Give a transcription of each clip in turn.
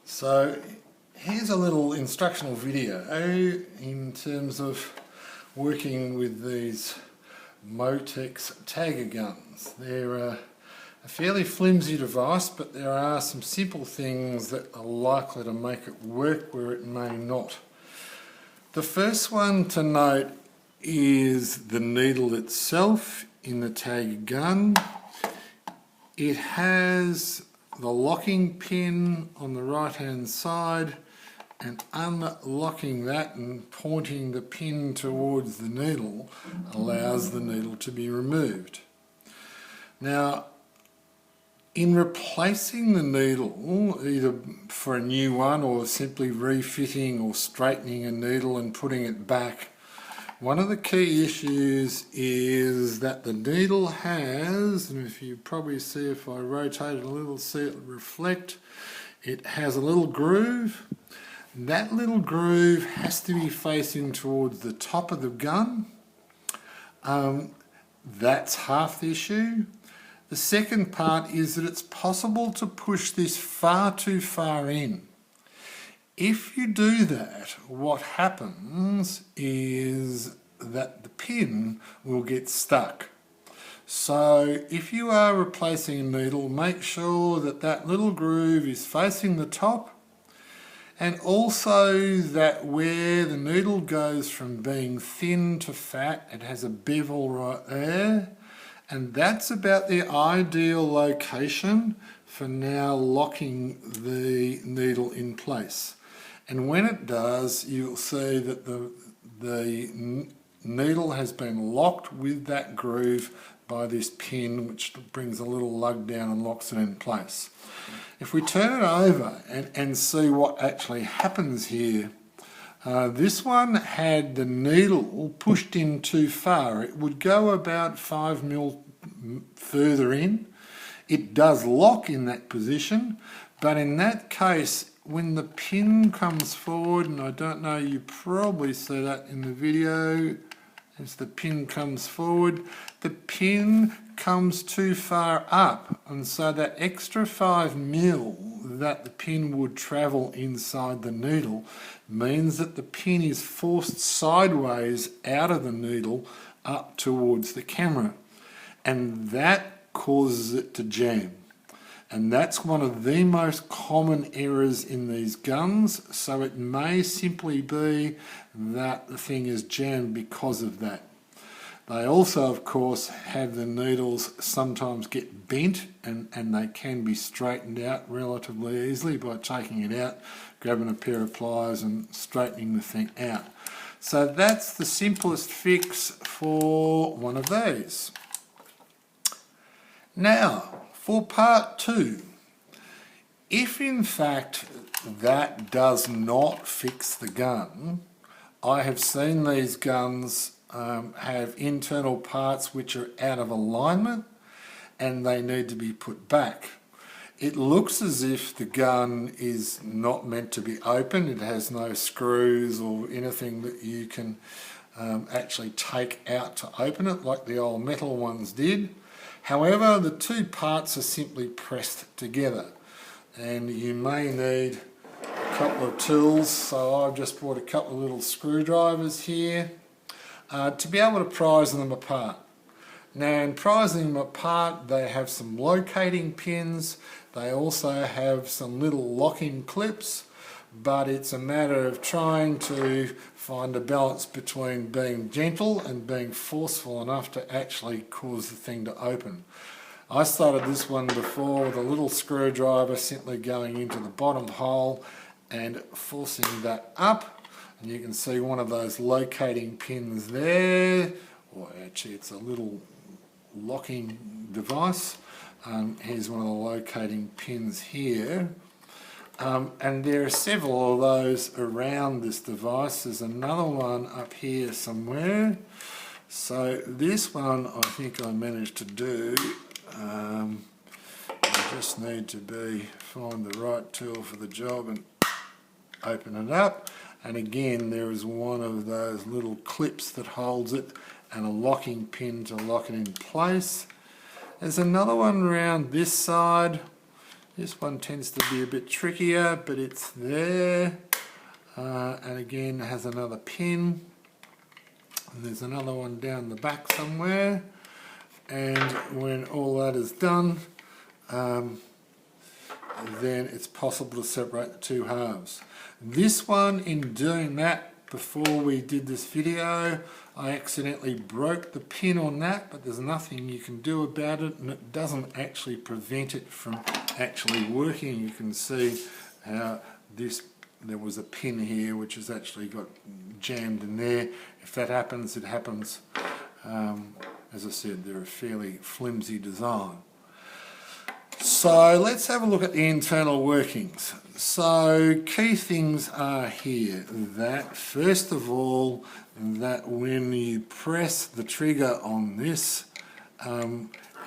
So here's a little instructional video in terms of working with these MOTEX tagger guns. They're a fairly flimsy device, but there are some simple things that are likely to make it work where it may not. The first one to note is the needle itself in the tagger gun. It has the locking pin on the right hand side, and unlocking that and pointing the pin towards the needle allows the needle to be removed. Now, in replacing the needle, either for a new one or simply refitting or straightening a needle and putting it back, one of the key issues is that the needle has, and if you probably see if I rotate it a little, see it reflect, it has a little groove. That little groove has to be facing towards the top of the gun. That's half the issue. The second part is that it's possible to push this far too far in. If you do that, what happens is that the pin will get stuck. So if you are replacing a needle, make sure that that little groove is facing the top, and also that where the needle goes from being thin to fat, it has a bevel right there, and that's about the ideal location for now locking the needle in place. And when it does, you'll see that the needle has been locked with that groove by this pin, which brings a little lug down and locks it in place. If we turn it over and see what actually happens here, this one had the needle pushed in too far. It would go about 5 mil further in. It does lock in that position, but in that case, when the pin comes forward, and I don't know, you probably see that in the video, as the pin comes forward, the pin comes too far up, and so that extra 5 mil that the pin would travel inside the needle means that the pin is forced sideways out of the needle up towards the camera, and that causes it to jam. And that's one of the most common errors in these guns, so it may simply be that the thing is jammed because of that. They also, of course, have the needles sometimes get bent, and they can be straightened out relatively easily by taking it out, grabbing a pair of pliers and straightening the thing out. So that's the simplest fix for one of these. Now, for part 2, if in fact that does not fix the gun, I have seen these guns have internal parts which are out of alignment and they need to be put back. It looks as if the gun is not meant to be open. It has no screws or anything that you can actually take out to open it like the old metal ones did. However, the two parts are simply pressed together, and you may need a couple of tools. So I've just brought a couple of little screwdrivers here to be able to prise them apart. Now, in prising them apart, they have some locating pins. They also have some little locking clips, but it's a matter of trying to find a balance between being gentle and being forceful enough to actually cause the thing to open. I started this one before with a little screwdriver simply going into the bottom hole and forcing that up, and you can see one of those locating pins there, or actually it's a little locking device. Here's one of the locating pins here. And there are several of those around this device. There's another one up here somewhere. So this one I think I managed to do. I just need to find the right tool for the job and open it up. And again, there is one of those little clips that holds it and a locking pin to lock it in place. There's another one around this side. This one tends to be a bit trickier, but it's there. And again has another pin. And there's another one down the back somewhere. And when all that is done, then it's possible to separate the two halves. This one, in doing that, before we did this video, I accidentally broke the pin on that, but there's nothing you can do about it, and it doesn't actually prevent it from actually working. You can see how there was a pin here which has actually got jammed in there. If that happens, it happens. As I said, they're a fairly flimsy design. So let's have a look at the internal workings. So key things are here that first of all, that when you press the trigger on this,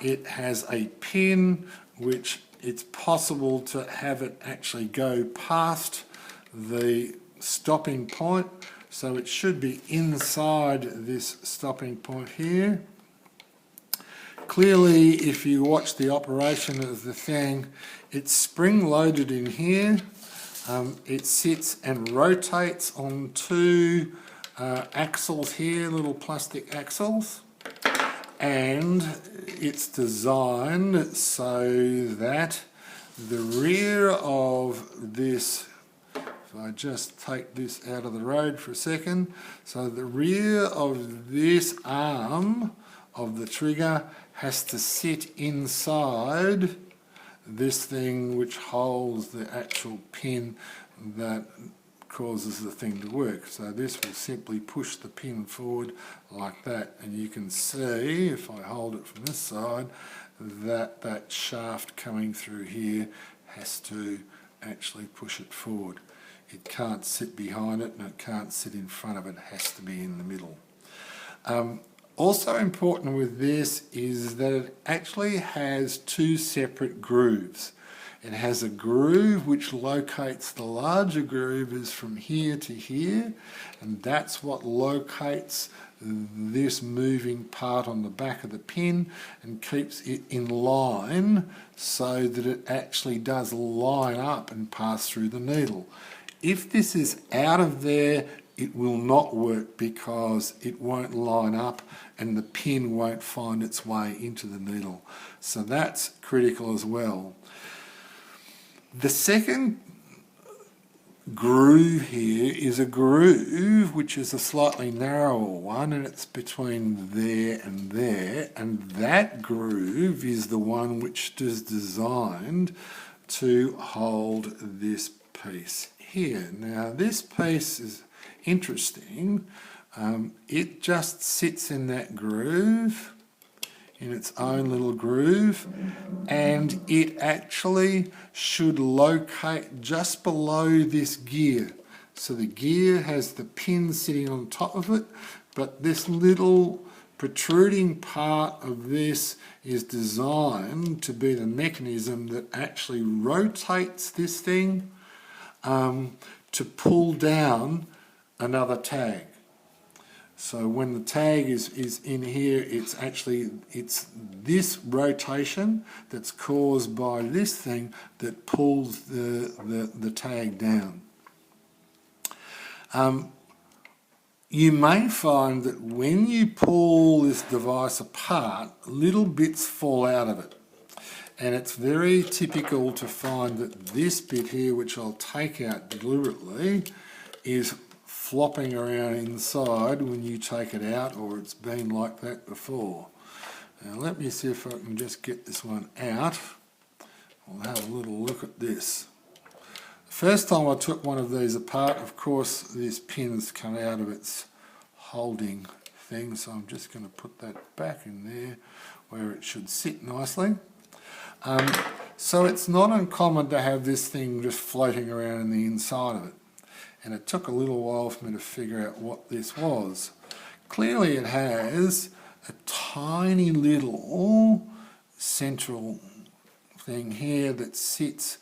it has a pin which it's possible to have it actually go past the stopping point. So it should be inside this stopping point here. Clearly, if you watch the operation of the thing, it's spring-loaded in here. It sits and rotates on two axles here, little plastic axles. And it's designed so that the rear of this, if I just take this out of the road for a second, so the rear of this arm of the trigger has to sit inside this thing which holds the actual pin that causes the thing to work. So this will simply push the pin forward like that, and you can see, if I hold it from this side, that that shaft coming through here has to actually push it forward. It can't sit behind it and it can't sit in front of it, it has to be in the middle. Also important with this is that it actually has two separate grooves. It has a groove which locates the larger groove is from here to here, and that's what locates this moving part on the back of the pin and keeps it in line so that it actually does line up and pass through the needle. If this is out of there, it will not work because it won't line up and the pin won't find its way into the needle. So that's critical as well. The second groove here is a groove which is a slightly narrower one, and it's between there, and that groove is the one which is designed to hold this piece here. Now this piece is interesting. It just sits in that groove, in its own little groove, and it actually should locate just below this gear. So the gear has the pin sitting on top of it, but this little protruding part of this is designed to be the mechanism that actually rotates this thing to pull down another tag. So when the tag is in here, it's this rotation that's caused by this thing that pulls the tag down. You may find that when you pull this device apart, little bits fall out of it. And it's very typical to find that this bit here, which I'll take out deliberately, is flopping around inside when you take it out, or it's been like that before. Now let me see if I can just get this one out. We'll have a little look at this. The first time I took one of these apart, of course, this pin's come out of its holding thing, so I'm just going to put that back in there where it should sit nicely. So it's not uncommon to have this thing just floating around in the inside of it. And it took a little while for me to figure out what this was. Clearly it has a tiny little central thing here that sits,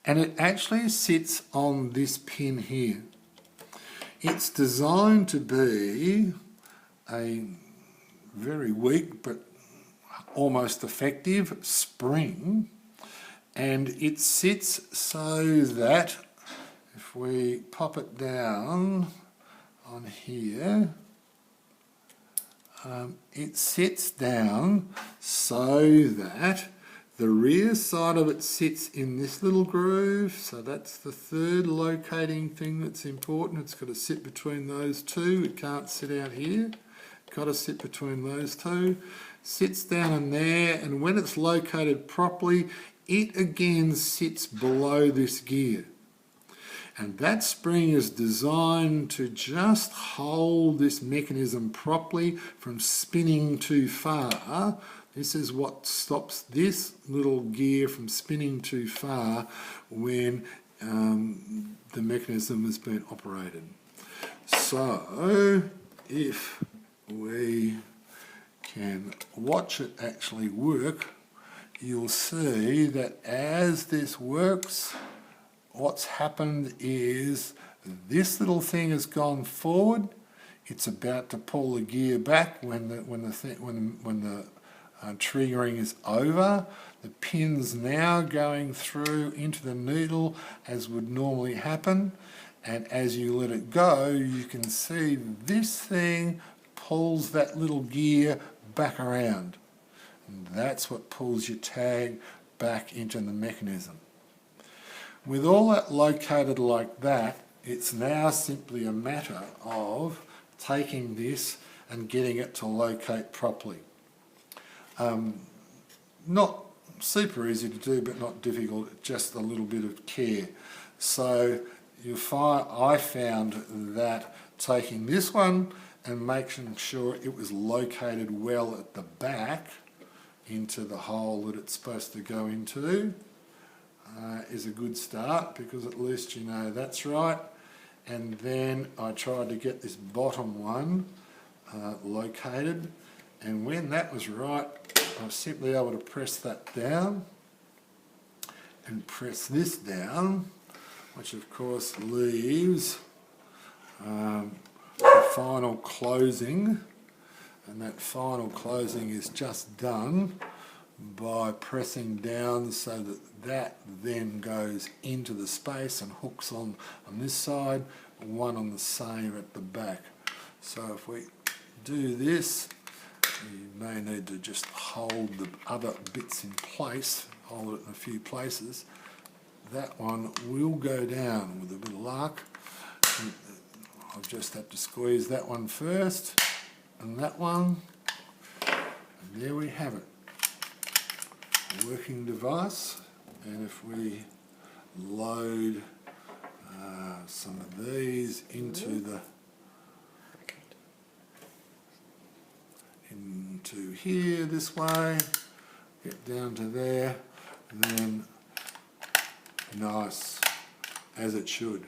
and it actually sits on this pin here. It's designed to be a very weak but almost effective spring, and it sits so that if we pop it down on here, it sits down so that the rear side of it sits in this little groove. So that's the third locating thing that's important. It's got to sit between those two. It can't sit out here. It's got to sit between those two. Sits down in there, and when it's located properly, it again sits below this gear. And that spring is designed to just hold this mechanism properly from spinning too far. This is what stops this little gear from spinning too far when the mechanism has been operated. So if we can watch it actually work, you'll see that as this works, what's happened is this little thing has gone forward. It's about to pull the gear back when the triggering is over. The pin's now going through into the needle as would normally happen, and as you let it go, you can see this thing pulls that little gear back around, and that's what pulls your tag back into the mechanism. With all that located like that, it's now simply a matter of taking this and getting it to locate properly. Not super easy to do, but not difficult, just a little bit of care. So I found that taking this one and making sure it was located well at the back into the hole that it's supposed to go into is a good start, because at least you know that's right. And then I tried to get this bottom one located, and when that was right, I was simply able to press that down and press this down, which of course leaves the final closing, and that final closing is just done by pressing down so that that then goes into the space and hooks on this side, one on the same at the back. So if we do this, you may need to just hold the other bits in place, hold it in a few places. That one will go down with a bit of luck. I'll just have to squeeze that one first, and that one, and there we have it. A working device. And if we load some of these into here this way, get down to there, and then nice, as it should.